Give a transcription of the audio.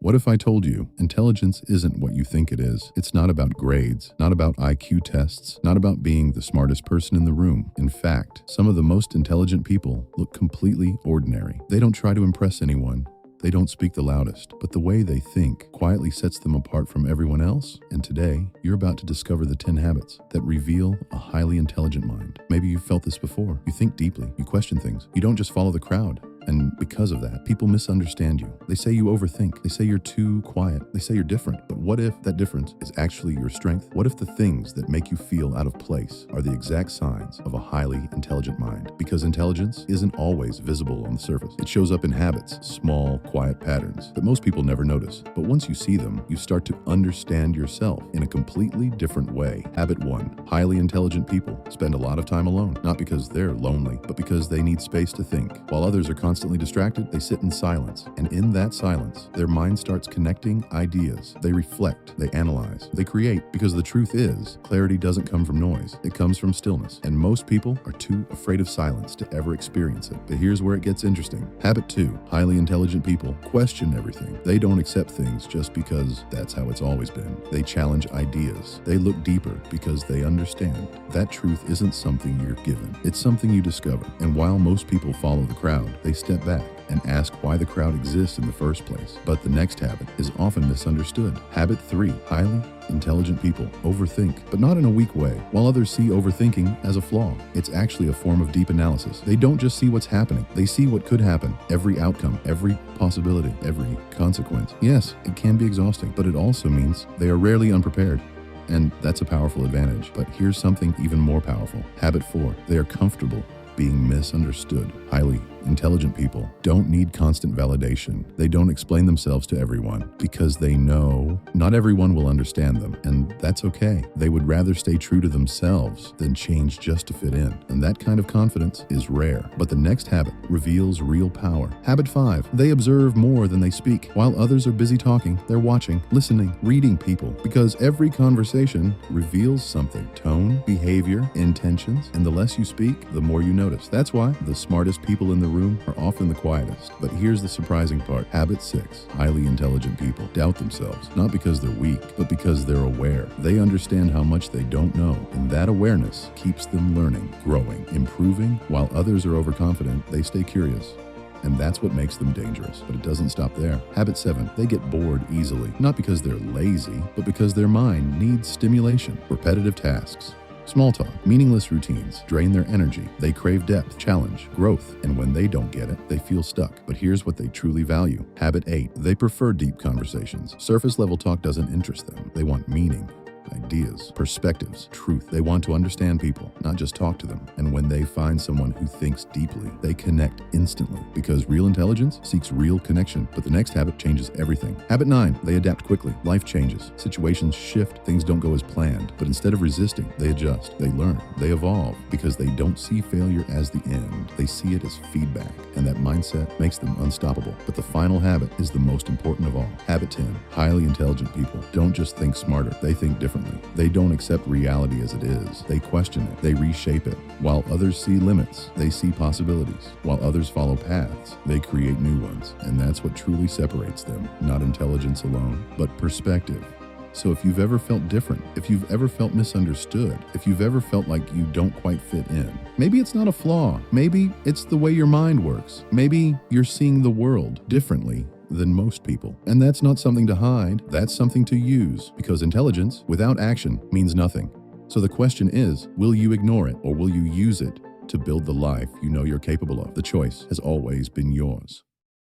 What if I told you intelligence isn't what you think it is? It's not about grades, not about IQ tests, not about being the smartest person in the room. In fact, some of the most intelligent people look completely ordinary. They don't try to impress anyone. They don't speak the loudest, but the way they think quietly sets them apart from everyone else. And today, you're about to discover the 10 habits that reveal a highly intelligent mind. Maybe you've felt this before. You think deeply, you question things, you don't just follow the crowd. And because of that, people misunderstand you. They say you overthink. They say you're too quiet. They say you're different. But what if that difference is actually your strength? What if the things that make you feel out of place are the exact signs of a highly intelligent mind? Because intelligence isn't always visible on the surface. It shows up in habits, small, quiet patterns that most people never notice. But once you see them, you start to understand yourself in a completely different way. Habit 1. Highly intelligent people spend a lot of time alone, not because they're lonely, but because they need space to think. While others are constantly distracted, they sit in silence. And in that silence, their mind starts connecting ideas. They reflect, they analyze, they create. Because the truth is, clarity doesn't come from noise. It comes from stillness. And most people are too afraid of silence to ever experience it. But here's where it gets interesting. Habit 2. Highly intelligent people question everything. They don't accept things just because that's how it's always been. They challenge ideas. They look deeper because they understand that truth isn't something you're given. It's something you discover. And while most people follow the crowd, they step back and ask why the crowd exists in the first place. But the next habit is often misunderstood. Habit 3. Highly intelligent people overthink, but not in a weak way. While others see overthinking as a flaw, it's actually a form of deep analysis. They don't just see what's happening, they see what could happen, every outcome, every possibility, every consequence. Yes, it can be exhausting, but it also means they are rarely unprepared. And that's a powerful advantage. But here's something even more powerful. Habit 4. They are comfortable being misunderstood. Highly intelligent people don't need constant validation. They don't explain themselves to everyone because they know not everyone will understand them, and that's okay. They would rather stay true to themselves than change just to fit in, and that kind of confidence is rare. But the next habit reveals real power. Habit 5. They observe more than they speak. While others are busy talking, they're watching, listening, reading people, because every conversation reveals something. Tone, behavior, intentions, and the less you speak, the more you notice. That's why the smartest people in the room are often the quietest. But here's the surprising part. Habit 6. Highly intelligent people doubt themselves, not because they're weak, but because they're aware. They understand how much they don't know, and that awareness keeps them learning, growing, improving. While others are overconfident, they stay curious. And that's what makes them dangerous. But it doesn't stop there. Habit 7. They get bored easily, not because they're lazy, but because their mind needs stimulation. Repetitive tasks, small talk, meaningless routines drain their energy. They crave depth, challenge, growth, and when they don't get it, they feel stuck. But here's what they truly value. Habit 8. They prefer deep conversations. Surface level talk doesn't interest them. They want meaning, ideas, perspectives, truth. They want to understand people, not just talk to them. And when they find someone who thinks deeply, they connect instantly, because real intelligence seeks real connection. But the next habit changes everything. Habit 9. They adapt quickly. Life changes. Situations shift. Things don't go as planned. But instead of resisting, they adjust. They learn. They evolve, because they don't see failure as the end. They see it as feedback. And that mindset makes them unstoppable. But the final habit is the most important of all. Habit 10. Highly intelligent people don't just think smarter. They think differently. They don't accept reality as it is. They question it. They reshape it. While others see limits, they see possibilities. While others follow paths, they create new ones. And that's what truly separates them. Not intelligence alone, but perspective. So if you've ever felt different, if you've ever felt misunderstood, if you've ever felt like you don't quite fit in, maybe it's not a flaw. Maybe it's the way your mind works. Maybe you're seeing the world differently than most people. And that's not something to hide, that's something to use, because intelligence without action means nothing. So the question is, will you ignore it, or will you use it to build the life you know you're capable of? The choice has always been yours.